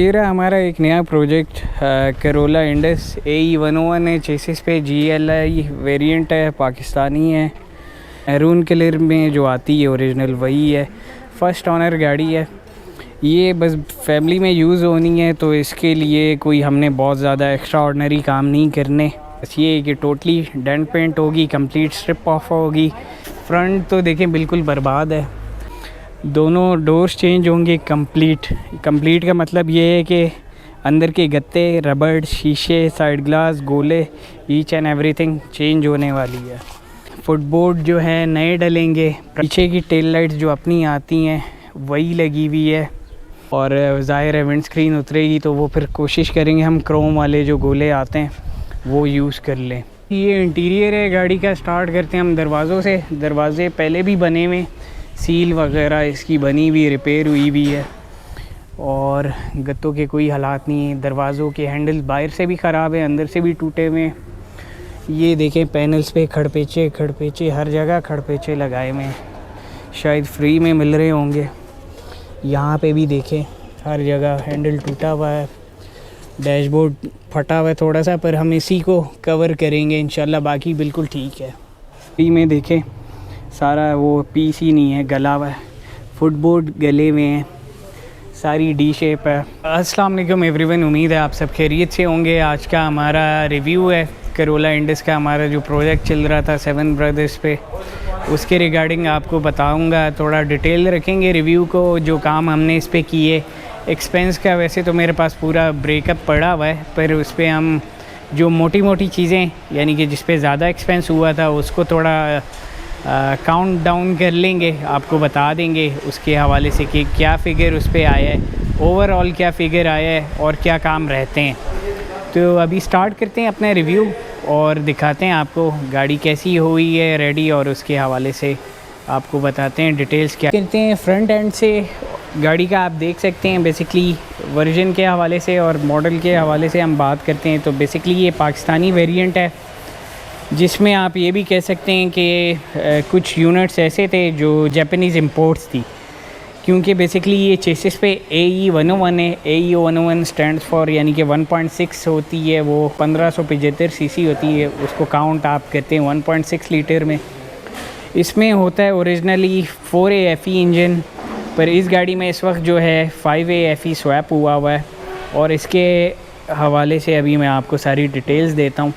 ये रहा हमारा एक नया प्रोजेक्ट करोला इंडस AE101 है चेसिस पे। GLI वेरिएंट है, पाकिस्तानी है, मैरून कलर में जो आती है ओरिजिनल वही है। फर्स्ट ऑनर गाड़ी है ये, बस फैमिली में यूज़ होनी है तो इसके लिए कोई हमने बहुत ज़्यादा एक्स्ट्रा ऑर्डनरी काम नहीं करने। बस ये कि टोटली डेंट पेंट होगी, कंप्लीट स्ट्रिप ऑफ होगी। फ्रंट तो देखें बिल्कुल बर्बाद है, दोनों डोर्स चेंज होंगे कंप्लीट का मतलब ये है कि अंदर के गत्ते, रबड़, शीशे, साइड ग्लास, गोले, ईच एंड एवरीथिंग चेंज होने वाली है। फुटबोर्ड जो है नए डलेंगे। पीछे की टेल लाइट्स जो अपनी आती हैं वही लगी हुई है, और ज़ाहिर है विंड स्क्रीन उतरेगी तो वो फिर कोशिश करेंगे हम क्रोम वाले जो गोले आते हैं वो यूज़ कर लें। ये इंटीरियर है गाड़ी का। स्टार्ट करते हैं हम दरवाज़ों से। दरवाजे पहले भी बने हुए, सील वगैरह इसकी बनी हुई, रिपेयर हुई भी है, और गत्तों के कोई हालात नहीं है। दरवाज़ों के हैंडल बाहर से भी ख़राब है, अंदर से भी टूटे हुए। ये देखें पैनल्स पे खड़पेचे हर जगह खड़पेचे लगाए हुए हैं, शायद फ्री में मिल रहे होंगे। यहाँ पे भी देखें हर जगह हैंडल टूटा हुआ है, डैशबोर्ड फटा हुआ है थोड़ा सा, पर हम इसी को कवर करेंगे इंशाल्लाह, बाकी बिल्कुल ठीक है। फ्री में देखें सारा वो पीस ही नहीं है, गला हुआ है, फुटबोर्ड गले हुए हैं, सारी डी शेप है। अस्सलाम वालेकुम एवरीवन, उम्मीद है आप सब खैरियत से होंगे। आज का हमारा रिव्यू है करोला इंडस का। हमारा जो प्रोजेक्ट चल रहा था 7 ब्रदर्स पे, उसके रिगार्डिंग आपको बताऊंगा। थोड़ा डिटेल रखेंगे रिव्यू को, जो काम हमने इस पर किए। एक्सपेंस का वैसे तो मेरे पास पूरा ब्रेकअप पड़ा हुआ है, पर उस पर हम जो मोटी चीज़ें यानी कि जिस पे ज़्यादा एक्सपेंस हुआ था उसको थोड़ा काउंट डाउन कर लेंगे, आपको बता देंगे उसके हवाले से कि क्या फ़िगर उस पर आया है, ओवरऑल क्या फ़िगर आया है और क्या काम रहते हैं। तो अभी स्टार्ट करते हैं अपना रिव्यू और दिखाते हैं आपको गाड़ी कैसी हुई है रेडी, और उसके हवाले से आपको बताते हैं डिटेल्स क्या करते हैं। फ्रंट एंड से गाड़ी का आप देख सकते हैं बेसिकली वर्जन के हवाले से और मॉडल के हवाले से हम बात करते हैं तो बेसिकली ये पाकिस्तानी वेरिएंट है, जिसमें आप ये भी कह सकते हैं कि कुछ यूनिट्स ऐसे थे जो जापानीज़ इंपोर्ट्स थी, क्योंकि बेसिकली ये चेसिस पे AE101 है। AE101 स्टैंड्स फॉर यानी कि 1.6 होती है, वो 1575 सीसी होती है, उसको काउंट आप करते हैं 1.6 लीटर में। इसमें होता है ओरिजिनली 4A FE इंजन, पर इस गाड़ी में इस वक्त जो है 5A FE स्वैप हुआ है, और इसके हवाले से अभी मैं आपको सारी डिटेल्स देता हूँ।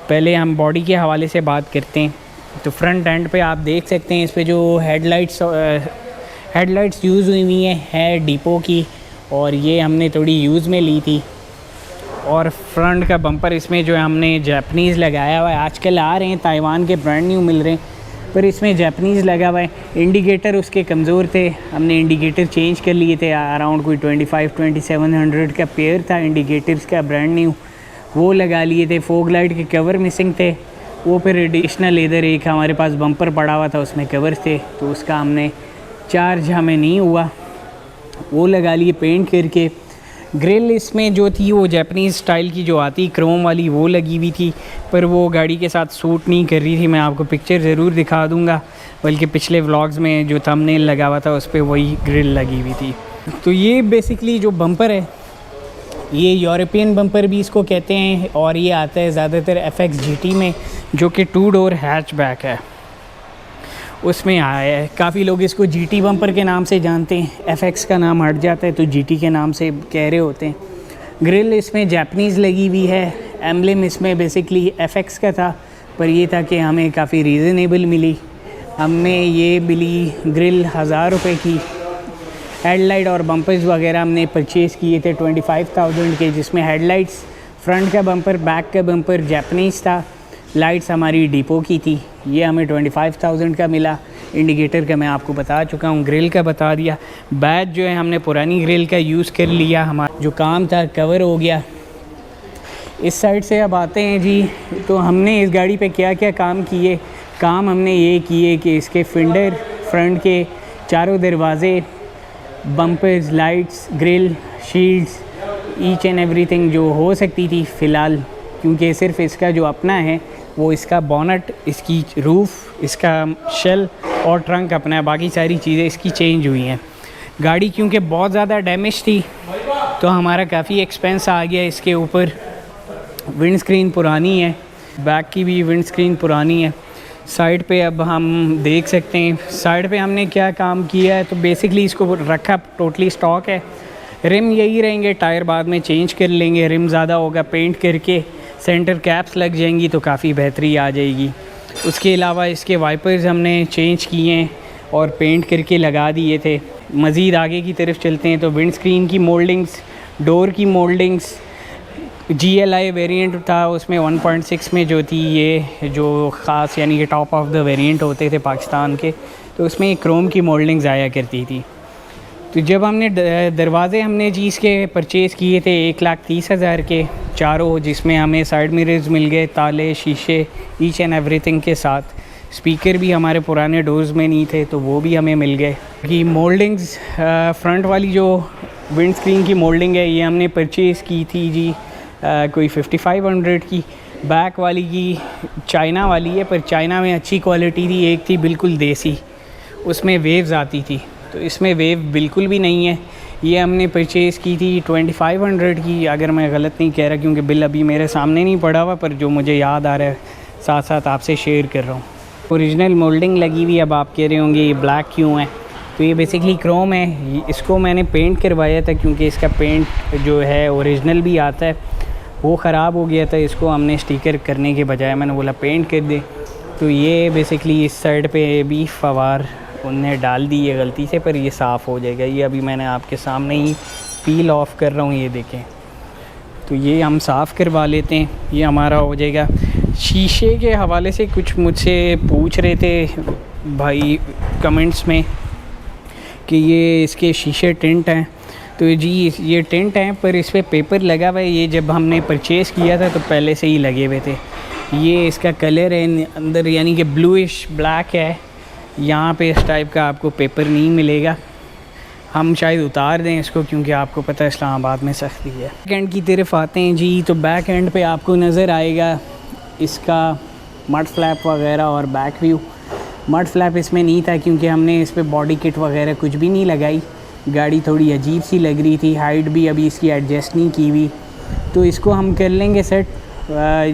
पहले हम बॉडी के हवाले से बात करते हैं। तो फ्रंट एंड पे आप देख सकते हैं इस पे जो हेडलाइट्स यूज़ हुई हुई है डिपो की, और ये हमने थोड़ी यूज़ में ली थी। और फ्रंट का बम्पर इसमें जो है हमने जापानीज़ लगाया हुआ है। आजकल आ रहे हैं ताइवान के ब्रांड न्यू मिल रहे हैं, पर इसमें जापानीज़ लगा हुआ है। इंडिकेटर उसके कमज़ोर थे, हमने इंडिकेटर चेंज कर लिए थे। अराउंड कोई 25-2700 का पेयर था इंडिकेटर्स का ब्रांड न्यू, वो लगा लिए थे। फोग लाइट के कवर मिसिंग थे, वो फिर एडिशनल इधर एक हमारे पास बम्पर पड़ा हुआ था उसमें कवर थे, तो उसका हमने चार्ज हमें नहीं हुआ, वो लगा लिए पेंट करके। ग्रिल इसमें जो थी वो जापानीज़ स्टाइल की जो आती क्रोम वाली वो लगी हुई थी, पर वो गाड़ी के साथ सूट नहीं कर रही थी। मैं आपको पिक्चर ज़रूर दिखा दूँगा, बल्कि पिछले व्लॉग्स में जो थंबनेल लगा हुआ था उस पर वही ग्रिल लगी हुई थी। तो ये बेसिकली जो बम्पर है ये यूरोपियन बम्पर भी इसको कहते हैं, और ये आता है ज़्यादातर FX GT में, जो कि 2 डोर हैचबैक है, उसमें आया है। काफ़ी लोग इसको GT बम्पर के नाम से जानते हैं, FX का नाम हट जाता है तो GT के नाम से कह रहे होते हैं। ग्रिल इसमें जापानीज़ लगी हुई है। एम्ब्लेम इसमें बेसिकली FX का था, पर ये था कि हमें काफ़ी रीज़नेबल मिली। हमें ये मिली ग्रिल 1000 रुपये की। हेडलाइट और बम्पर्स वगैरह हमने परचेज़ किए थे 25,000 के, जिसमें हेडलाइट्स, फ्रंट का बम्पर, बैक का बम्पर जापानीज़ था। लाइट्स हमारी डिपो की थी, ये हमें 25,000 का मिला। इंडिकेटर का मैं आपको बता चुका हूँ, ग्रिल का बता दिया। बैच जो है हमने पुरानी ग्रिल का यूज़ कर लिया, हमारा जो काम था कवर हो गया। इस साइड से अब आते हैं जी, तो हमने इस गाड़ी पे क्या क्या काम किए। काम हमने ये किए कि इसके फिंडर, फ्रंट के चारों दरवाज़े, bumpers, lights, grill, shields, each and everything जो हो सकती थी फ़िलहाल, क्योंकि सिर्फ इसका जो अपना है वो इसका बोनट, इसकी रूफ़, इसका शेल और ट्रंक अपना है, बाकी सारी चीज़ें इसकी चेंज हुई हैं। गाड़ी क्योंकि बहुत ज़्यादा डैमेज थी तो हमारा काफ़ी एक्सपेंस आ गया इसके ऊपर। विंड स्क्रीन पुरानी है, बैक की भी विंड स्क्रीन पुरानी है। साइड पे अब हम देख सकते हैं साइड पे हमने क्या काम किया है। तो बेसिकली इसको रखा टोटली स्टॉक है। रिम यही रहेंगे, टायर बाद में चेंज कर लेंगे। रिम ज़्यादा होगा, पेंट करके सेंटर कैप्स लग जाएंगी तो काफ़ी बेहतरी आ जाएगी। उसके अलावा इसके वाइपर्स हमने चेंज किए हैं और पेंट करके लगा दिए थे। मज़ीद आगे की तरफ चलते हैं तो विंड स्क्रीन की मोल्डिंग्स, डोर की मोल्डिंग्स, GLI वेरिएंट था उसमें 1.6 में जो थी, ये जो ख़ास यानी कि टॉप ऑफ द वेरिएंट होते थे पाकिस्तान के, तो उसमें क्रोम की मोल्डिंग्स आया करती थी। तो जब हमने दरवाज़े हमने जी इसके परचेज़ किए थे 1,30,000 के चारों, जिसमें हमें साइड मिरर्स मिल गए, ताले, शीशे, ईच एंड एवरीथिंग के साथ। स्पीकर भी हमारे पुराने डोर्स में नहीं थे तो वो भी हमें मिल गए। कि मोल्डिंग्स फ्रंट वाली जो विंड स्क्रीन की मोल्डिंग है ये हमने परचेज़ की थी जी कोई 5500 की। बैक वाली की चाइना वाली है, पर चाइना में अच्छी क्वालिटी थी। एक थी बिल्कुल देसी, उसमें वेव्स आती थी, तो इसमें वेव बिल्कुल भी नहीं है। ये हमने परचेज़ की थी 2500 की, अगर मैं गलत नहीं कह रहा, क्योंकि बिल अभी मेरे सामने नहीं पड़ा हुआ, पर जो मुझे याद आ रहा है साथ साथ आपसे शेयर कर रहा हूँ। ओरिजिनल मोल्डिंग लगी हुई। अब आप कह रहे होंगे ये ब्लैक क्यों है, तो ये बेसिकली क्रोम है। इसको मैंने पेंट करवाया था क्योंकि इसका पेंट जो है ओरिजिनल भी आता है, वो ख़राब हो गया था। इसको हमने स्टिकर करने के बजाय मैंने बोला पेंट कर दे। तो ये बेसिकली इस साइड पे भी फवार उनने डाल दी है गलती से, पर ये साफ़ हो जाएगा। ये अभी मैंने आपके सामने ही पील ऑफ कर रहा हूँ, ये देखें। तो ये हम साफ़ करवा लेते हैं, ये हमारा हो जाएगा। शीशे के हवाले से कुछ मुझसे पूछ रहे थे भाई कमेंट्स में कि ये इसके शीशे टिंट हैं। तो जी ये टिंट हैं, पर इस पर पेपर लगा हुआ है। ये जब हमने परचेज़ किया था तो पहले से ही लगे हुए थे। ये इसका कलर है अंदर यानी कि ब्लूइश ब्लैक है। यहाँ पे इस टाइप का आपको पेपर नहीं मिलेगा। हम शायद उतार दें इसको, क्योंकि आपको पता है इस्लामाबाद में सख्ती है। बैक एंड की तरफ आते हैं जी, तो बैक एंड पे आपको नज़र आएगा इसका मड फ्लैप वगैरह और बैक व्यू। मड फ्लैप इसमें नहीं था क्योंकि हमने इस पर बॉडी किट वगैरह कुछ भी नहीं लगाई। गाड़ी थोड़ी अजीब सी लग रही थी, हाइट भी अभी इसकी एडजस्ट नहीं की हुई, तो इसको हम कर लेंगे सेट।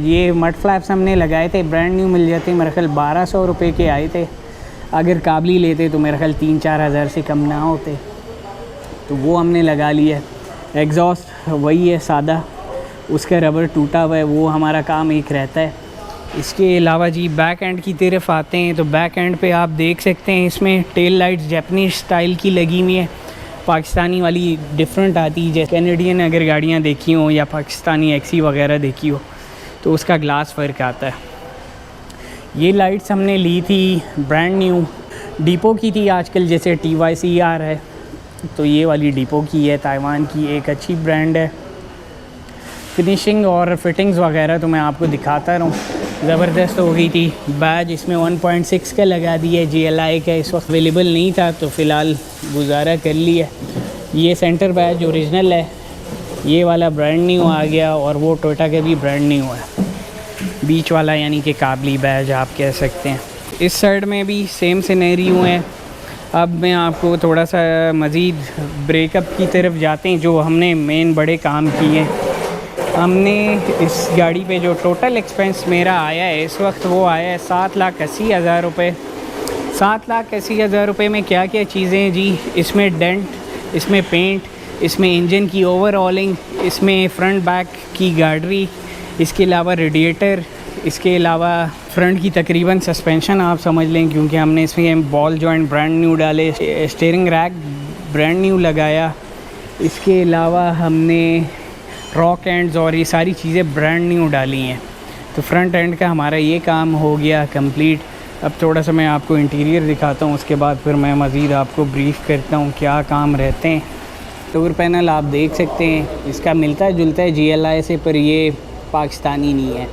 ये मड फ्लैप्स हमने लगाए थे, ब्रांड न्यू मिल जाते, मेरे ख्याल 1200 रुपये के आए थे। अगर काबली लेते तो मेरे ख्याल 3-4 हज़ार से कम ना होते, तो वो हमने लगा लिया। एग्जॉस्ट वही है सादा, उसका रबर टूटा हुआ है, वो हमारा काम एक रहता है। इसके अलावा जी बैक एंड की तरफ आते हैं, तो बैक एंड पे आप देख सकते हैं इसमें टेल लाइट्स जापानीज़ स्टाइल की लगी हुई है। पाकिस्तानी वाली डिफरेंट आती है, जैसे कैनेडियन अगर गाड़ियाँ देखी हो या पाकिस्तानी एक्सी वगैरह देखी हो तो उसका ग्लास फ़र्क आता है। ये लाइट्स हमने ली थी ब्रांड न्यू, डिपो की थी। आजकल जैसे TYCR है, तो ये वाली डिपो की है, ताइवान की एक अच्छी ब्रांड है। फिनिशिंग और फिटिंग्स वगैरह तो मैं आपको दिखाता रहूँ, ज़बरदस्त हो गई थी। बैज इसमें 1.6 का लगा दिया, GLI का इस वक्त अवेलेबल नहीं था तो फ़िलहाल गुजारा कर लिया। ये सेंटर बैज ओरिजिनल है, ये वाला ब्रांड न्यू आ गया, और वो टोयोटा का भी ब्रांड न्यू है। बीच वाला यानी कि काबली बैज आप कह सकते हैं। इस साइड में भी सेम सिनेरियो है। अब मैं आपको थोड़ा सा मज़ीद ब्रेकअप की तरफ जाते हैं, जो हमने मेन बड़े काम किए हैं। हमने इस गाड़ी पे जो टोटल एक्सपेंस मेरा आया है इस वक्त, वो आया है 7,80,000 रुपये। 7,80,000 रुपये में क्या क्या चीज़ें हैं जी, इसमें डेंट, इसमें पेंट, इसमें इंजन की ओवरऑलिंग, इसमें फ्रंट बैक की गार्डरी, इसके अलावा रेडिएटर, इसके अलावा फ्रंट की तकरीबन सस्पेंशन आप समझ लें, क्योंकि हमने इसमें बॉल जॉइंट ब्रांड न्यू डाले, स्टीयरिंग रैक ब्रांड न्यू लगाया। इसके अलावा हमने रॉक एंड्स और ये सारी चीज़ें ब्रांड न्यू डाली हैं। तो फ्रंट एंड का हमारा ये काम हो गया कंप्लीट। अब थोड़ा सा मैं आपको इंटीरियर दिखाता हूँ, उसके बाद फिर मैं मज़ीद आपको ब्रीफ़ करता हूँ क्या काम रहते हैं। डोर पैनल आप देख सकते हैं, इसका मिलता जुलता है GLI से, पर ये पाकिस्तानी नहीं है।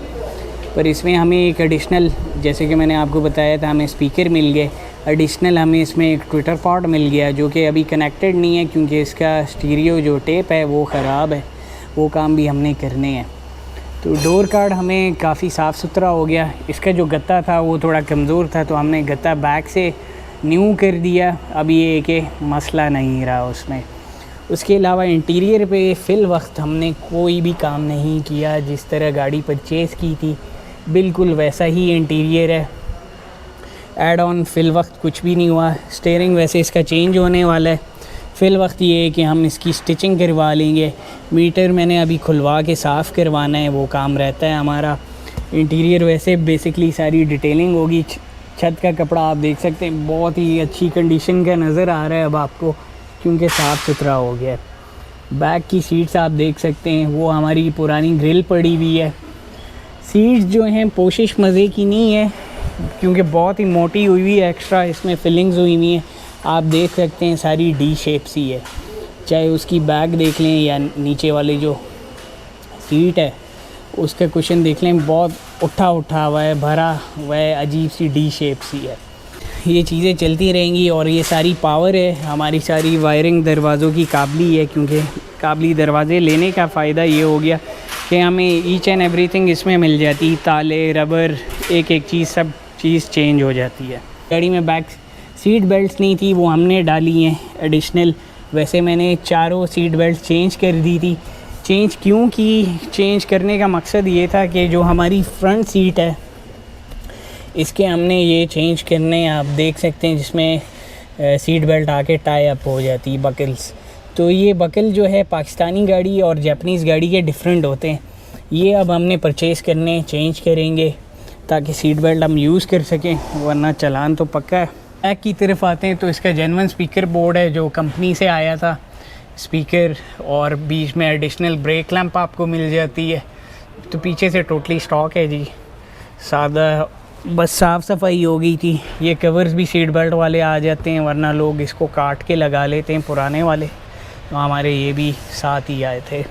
पर इसमें हमें एक एडिशनल, जैसे कि मैंने आपको बताया था, हमें स्पीकर मिल गए। एडिशनल हमें इसमें एक ट्विटर पॉड मिल गया, जो कि अभी कनेक्टेड नहीं है क्योंकि इसका स्टीरियो जो टेप है वो ख़राब है, वो काम भी हमने करने हैं। तो डोर कार्ड हमें काफ़ी साफ़ सुथरा हो गया। इसका जो गत्ता था वो थोड़ा कमज़ोर था, तो हमने गत्ता बैक से न्यू कर दिया। अब ये कि मसला नहीं रहा उसमें। उसके अलावा इंटीरियर पे फ़िल वक्त हमने कोई भी काम नहीं किया, जिस तरह गाड़ी परचेज़ की थी बिल्कुल वैसा ही इंटीरियर है। ऐड ऑन फ़िल वक्त कुछ भी नहीं हुआ। स्टीयरिंग वैसे इसका चेंज होने वाला है, फ़िल वक्त ये है कि हम इसकी स्टिचिंग करवा लेंगे। मीटर मैंने अभी खुलवा के साफ़ करवाना है, वो काम रहता है हमारा। इंटीरियर वैसे बेसिकली सारी डिटेलिंग होगी। छत का कपड़ा आप देख सकते हैं बहुत ही अच्छी कंडीशन का नज़र आ रहा है अब आपको, क्योंकि साफ़ सुथरा हो गया है। बैक की सीट्स आप देख सकते हैं, वो हमारी पुरानी ग्रिल पड़ी हुई है। सीट्स जो हैं पोशिश मज़े की नहीं है, क्योंकि बहुत ही मोटी हुई हुई है, एक्स्ट्रा इसमें फिलिंग्स हुई हुई हैं। आप देख सकते हैं सारी डी शेप सी है, चाहे उसकी बैक देख लें या नीचे वाली जो सीट है उसका कुशन देख लें, बहुत उठा हुआ है, भरा हुआ है, अजीब सी डी शेप सी है। ये चीज़ें चलती रहेंगी। और ये सारी पावर है, हमारी सारी वायरिंग दरवाज़ों की काबली है, क्योंकि काबली दरवाज़े लेने का फ़ायदा ये हो गया कि हमें ईच एंड एवरीथिंग इसमें मिल जाती, ताले, रबर, एक चीज़, सब चीज़ चेंज हो जाती है। गाड़ी में बैक सीट बेल्ट्स नहीं थी, वो हमने डाली हैं एडिशनल। वैसे मैंने चारों सीट बेल्ट चेंज कर दी थी। चेंज क्यों की? चेंज करने का मकसद ये था कि जो हमारी फ्रंट सीट है इसके हमने ये चेंज करने, आप देख सकते हैं जिसमें सीट बेल्ट आके टाई अप हो जाती है, बकल्स। तो ये बकल जो है पाकिस्तानी गाड़ी और जापानीज़ गाड़ी के डिफरेंट होते हैं। ये अब हमने परचेज़ करने, चेंज करेंगे ताकि सीट बेल्ट हम यूज़ कर सकें, वरना चलान तो पक्का है। बैक की तरफ आते हैं तो इसका जेन्युइन स्पीकर बोर्ड है जो कंपनी से आया था, स्पीकर, और बीच में एडिशनल ब्रेक लैंप आपको मिल जाती है। तो पीछे से टोटली स्टॉक है जी, सादा, बस साफ़ सफाई हो गई थी। ये कवर्स भी सीट बेल्ट वाले आ जाते हैं, वरना लोग इसको काट के लगा लेते हैं पुराने वाले, तो हमारे ये भी साथ ही आए थे।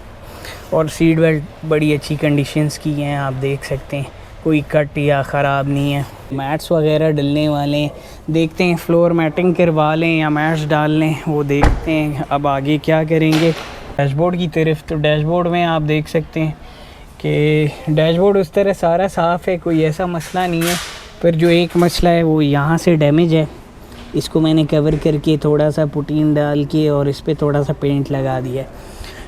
और सीट बेल्ट बड़ी अच्छी कंडीशंस की हैं, आप देख सकते हैं, कोई कट या ख़राब नहीं है। मैट्स वगैरह डलने वाले हैं, देखते हैं फ्लोर मैटिंग करवा लें या मैट्स डाल लें, वो देखते हैं अब आगे क्या करेंगे। डैशबोर्ड की तरफ, तो डैशबोर्ड में आप देख सकते हैं कि डैशबोर्ड उस तरह सारा साफ़ है, कोई ऐसा मसला नहीं है। पर जो एक मसला है वो यहाँ से डैमेज है, इसको मैंने कवर करके थोड़ा सा पुटीन डाल के और इस पर थोड़ा सा पेंट लगा दिया है।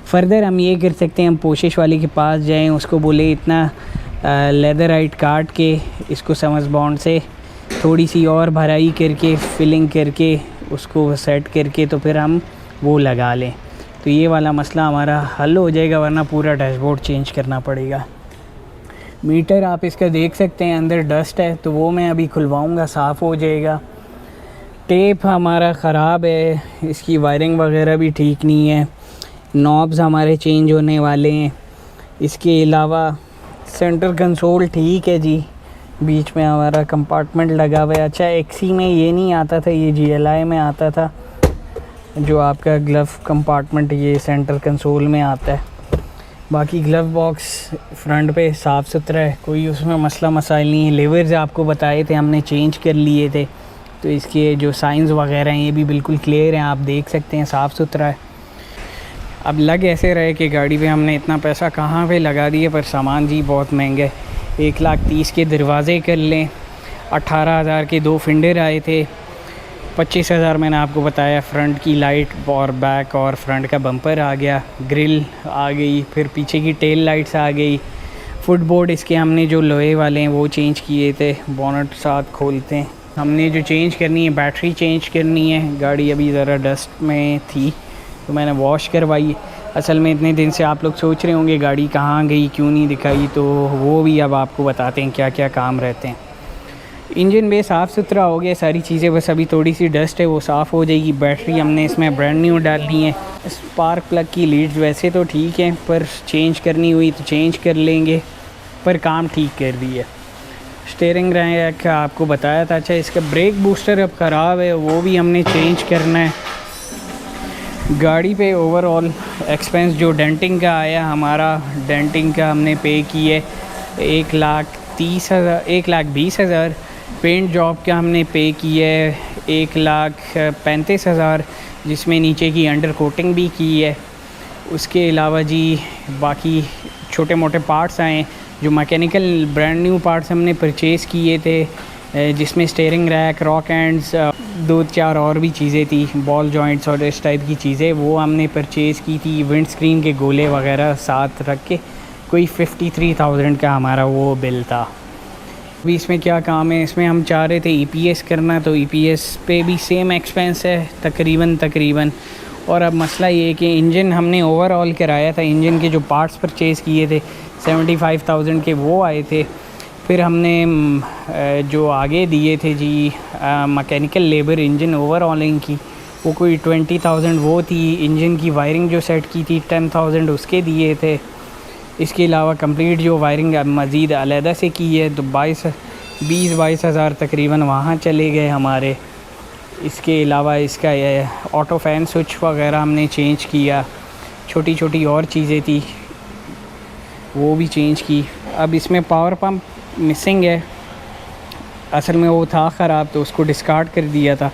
फ़र्दर हम ये कर सकते हैं, हम पोशिश वाले के पास जाएं, उसको बोले इतना लेदराइट काट के इसको समझ बॉन्ड से थोड़ी सी और भराई करके फिलिंग करके उसको सेट करके तो फिर हम वो लगा लें, तो ये वाला मसला हमारा हल हो जाएगा, वरना पूरा डैशबोर्ड चेंज करना पड़ेगा। मीटर आप इसका देख सकते हैं, अंदर डस्ट है, तो वो मैं अभी खुलवाऊँगा, साफ़ हो जाएगा। टेप हमारा ख़राब है, इसकी वायरिंग वगैरह भी ठीक नहीं है। नॉब्स हमारे चेंज होने वाले हैं। इसके अलावा सेंटर कंसोल ठीक है जी, बीच में हमारा कंपार्टमेंट लगा हुआ है। अच्छा, एक्सी में ये नहीं आता था, ये GLI में आता था, जो आपका ग्लव कंपार्टमेंट ये सेंटर कंसोल में आता है। बाकी ग्लव बॉक्स फ्रंट पे साफ़ सुथरा है, कोई उसमें मसला मसाइल नहीं है। लेवर्स आपको बताए थे हमने चेंज कर लिए थे, तो इसके जो साइंस वगैरह हैं ये भी बिल्कुल क्लियर हैं, आप देख सकते हैं, साफ़ सुथरा है। अब लग ऐसे रहे कि गाड़ी पे हमने इतना पैसा कहाँ पे लगा दिए, पर सामान जी बहुत महंगा है। 1,30,000 के दरवाज़े कर लें, 18,000 के 2 फिंडर आए थे, 25,000 मैंने आपको बताया फ्रंट की लाइट और बैक और फ्रंट का बम्पर आ गया, ग्रिल आ गई, फिर पीछे की टेल लाइट्स आ गई। फुटबोर्ड इसके हमने जो लोहे वाले हैं वो चेंज किए थे, बोनट साथ खोलते हैं। हमने जो चेंज करनी है, बैटरी चेंज करनी है। गाड़ी अभी ज़रा डस्ट में थी तो मैंने वॉश करवाई। असल में इतने दिन से आप लोग सोच रहे होंगे गाड़ी कहाँ गई, क्यों नहीं दिखाई, तो वो भी अब आपको बताते हैं क्या क्या काम रहते हैं। इंजन भी साफ़ सुथरा हो गया, सारी चीज़ें, बस अभी थोड़ी सी डस्ट है वो साफ़ हो जाएगी। बैटरी हमने इसमें ब्रांड न्यू डालनी है। स्पार्क प्लग की लीड्स वैसे तो ठीक हैं, पर चेंज करनी हुई तो चेंज कर लेंगे, पर काम ठीक कर दी है। स्टीयरिंग रैक आपको बताया था। अच्छा, इसका ब्रेक बूस्टर अब ख़राब है, वो भी हमने चेंज करना है। गाड़ी पे ओवरऑल एक्सपेंस जो डेंटिंग का आया हमारा, डेंटिंग का हमने पे किए 1,20,000। पेंट जॉब का हमने पे किया है 1,35,000, जिसमें नीचे की अंडर कोटिंग भी की है। उसके अलावा जी बाकी छोटे मोटे पार्ट्स आए, जो मैकेनिकल ब्रांड न्यू पार्ट्स हमने परचेज़ किए थे, जिसमें स्टीयरिंग रैक, रॉक एंड्स, दो चार और भी चीज़ें थी, बॉल जॉइंट्स और इस टाइप की चीज़ें, वो हमने परचेज़ की थी। विंड स्क्रीन के गोले वगैरह साथ रख के कोई 53,000 का हमारा वो बिल था। अभी इसमें क्या काम है, इसमें हम चाह रहे थे EPS करना, तो EPS पे भी सेम एक्सपेंस है तकरीबन। और अब मसला ये है कि इंजन हमने ओवरऑल कराया था, इंजन के जो पार्ट्स परचेज़ किए थे 75,000 के वो आए थे। फिर हमने जो आगे दिए थे जी मैकेनिकल लेबर इंजन ओवरऑलिंग की, वो कोई 20,000 वो थी। इंजन की वायरिंग जो सेट की थी 10,000 उसके दिए थे। इसके अलावा कंप्लीट जो वायरिंग मज़ीद अलहदा से की है तो 20-22 हज़ार तकरीबन वहाँ चले गए हमारे। इसके अलावा इसका ऑटो फैन स्विच वगैरह हमने चेंज किया, छोटी छोटी और चीज़ें थी वो भी चेंज की। अब इसमें पावर पंप मिसिंग है, असल में वो था ख़राब तो उसको डिस्कार्ड कर दिया था।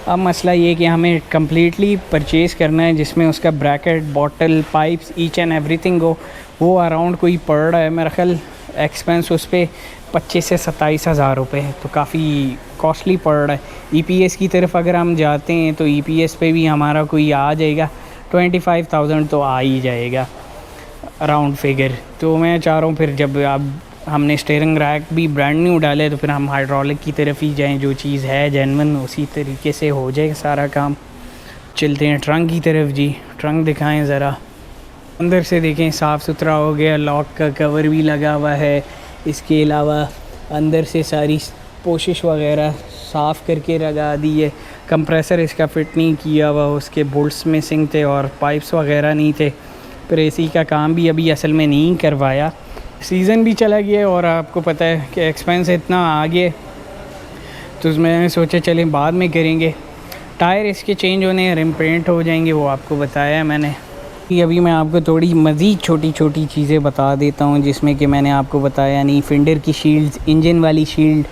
अब मसला ये कि हमें कम्प्लीटली परचेज़ करना है जिसमें उसका bracket, bottle, pipes, each and everything हो। वो अराउंड कोई पड़ रहा है मेरा ख्याल एक्सपेंस उस पर 25 से 27 हज़ार रुपये है, तो काफ़ी कॉस्टली पड़ रहा है। EPS की तरफ अगर हम जाते हैं तो EPS पे भी हमारा कोई आ जाएगा 25,000 तो आ ही जाएगा राउंड फिगर। तो मैं चाह रहा हूँ फिर जब अब हमने स्टीयरिंग रैक भी ब्रांड न्यू डाले तो फिर हम हाइड्रोलिक की तरफ ही जाएं, जो चीज़ है जेन्युइन उसी तरीके से हो जाएगा सारा काम। चलते हैं ट्रंक की तरफ जी, ट्रंक दिखाएं ज़रा। अंदर से देखें साफ़ सुथरा हो गया, लॉक का कवर भी लगा हुआ है। इसके अलावा अंदर से सारी पोशिश वगैरह साफ़ करके लगा दी है। कंप्रेसर इसका फ़िट नहीं किया हुआ, उसके बोल्ट्स मिसिंग थे और पाइप्स वगैरह नहीं थे। फिर AC का काम भी अभी असल में नहीं करवाया, सीज़न भी चला गया और आपको पता है कि एक्सपेंस इतना आ गया तो मैंने सोचा चलें बाद में करेंगे। टायर इसके चेंज होने, रिम पेंट हो जाएंगे, वो आपको बताया मैंने। अभी मैं आपको थोड़ी मज़ीद छोटी छोटी चीज़ें बता देता हूँ जिसमें कि मैंने आपको बताया नहीं। फेंडर की शील्ड्स, इंजन वाली शील्ड,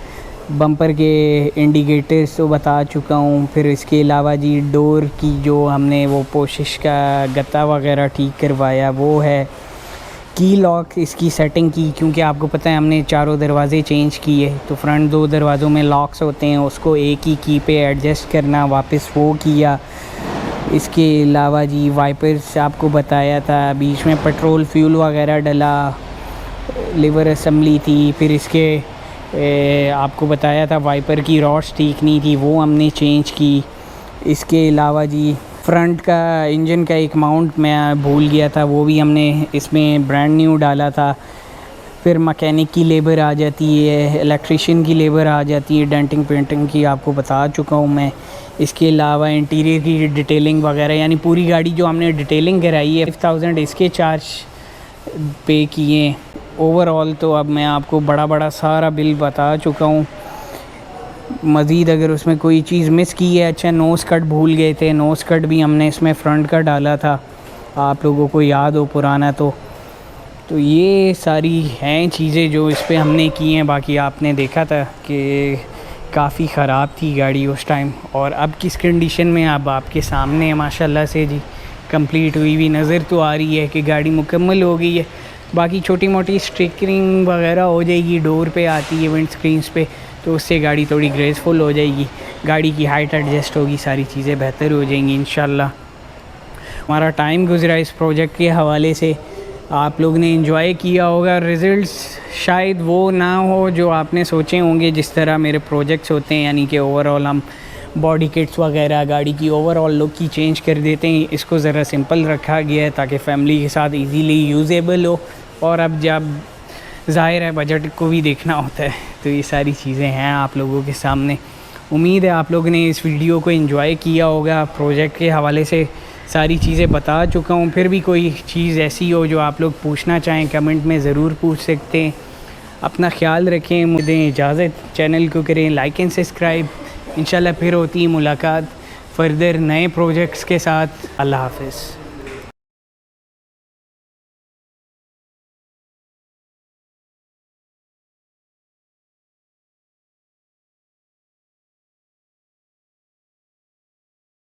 बम्पर के इंडिकेटर्स तो बता चुका हूँ। फिर इसके अलावा जी डोर की जो हमने वो पोशिश का गत्ता वगैरह ठीक करवाया वो है। की लॉक इसकी सेटिंग की, क्योंकि आपको पता है हमने चारों दरवाज़े चेंज किए तो फ्रंट 2 दरवाज़ों में लॉक्स होते हैं, उसको एक ही की पे एडजस्ट करना, वापस वो किया। इसके अलावा जी वाइपर्स आपको बताया था, बीच में पेट्रोल फ्यूल वगैरह डला, लीवर असम्बली थी। फिर इसके आपको बताया था वाइपर की रॉड्स ठीक नहीं थी, वो हमने चेंज की। इसके अलावा जी फ्रंट का इंजन का एक माउंट मैं भूल गया था, वो भी हमने इसमें ब्रांड न्यू डाला था। फिर मैकेनिक की लेबर आ जाती है, इलेक्ट्रिशियन की लेबर आ जाती है, डेंटिंग पेंटिंग की आपको बता चुका हूँ मैं। इसके अलावा इंटीरियर की डिटेलिंग वगैरह, यानी पूरी गाड़ी जो हमने डिटेलिंग कराई है 5,000 इसके चार्ज पे किए ओवरऑल। तो अब मैं आपको बड़ा सारा बिल बता चुका हूँ। मज़ीद अगर उसमें कोई चीज़ मिस की है, अच्छा नोज़ कट भूल गए थे, नोज़ कट भी हमने इसमें फ्रंट का डाला था, आप लोगों को याद हो पुराना तो ये सारी हैं चीज़ें जो इस पे हमने की हैं। बाकी आपने देखा था कि काफ़ी ख़राब थी गाड़ी उस टाइम, और अब किस कंडीशन में अब आपके सामने है माशाल्लाह से जी, कंप्लीट हुई हुई नज़र तो आ रही है कि गाड़ी मुकम्मल हो गई है। बाकी छोटी मोटी स्टिकरिंग वगैरह हो जाएगी, डोर पे आती है विंड स्क्रीन्स पे, तो उससे गाड़ी थोड़ी ग्रेसफुल हो जाएगी, गाड़ी की हाइट एडजस्ट होगी, सारी चीज़ें बेहतर हो जाएंगी इंशाल्लाह। हमारा टाइम गुजरा इस प्रोजेक्ट के हवाले से, आप लोग ने एंजॉय किया होगा। रिज़ल्ट्स शायद वो ना हो जो आपने सोचे होंगे जिस तरह मेरे प्रोजेक्ट्स होते हैं, यानी कि ओवरऑल हम बॉडी किट्स वगैरह गाड़ी की ओवरऑल लुक की चेंज कर देते हैं। इसको ज़रा सिंपल रखा गया है ताकि फ़ैमिली के साथ इजीली यूज़ेबल हो, और अब जब ज़ाहिर है बजट को भी देखना होता है, तो ये सारी चीज़ें हैं आप लोगों के सामने। उम्मीद है आप लोगों ने इस वीडियो को एंजॉय किया होगा। प्रोजेक्ट के हवाले से सारी चीज़ें बता चुका हूँ, फिर भी कोई चीज़ ऐसी हो जो आप लोग पूछना चाहें कमेंट में ज़रूर पूछ सकते हैं। अपना ख्याल रखें, मुझे दें इजाज़त, चैनल को करें लाइक एंड सब्सक्राइब। इंशाल्लाह फिर होती है मुलाकात फ़र्दर नए प्रोजेक्ट्स के साथ। अल्लाह हाफ़िज़।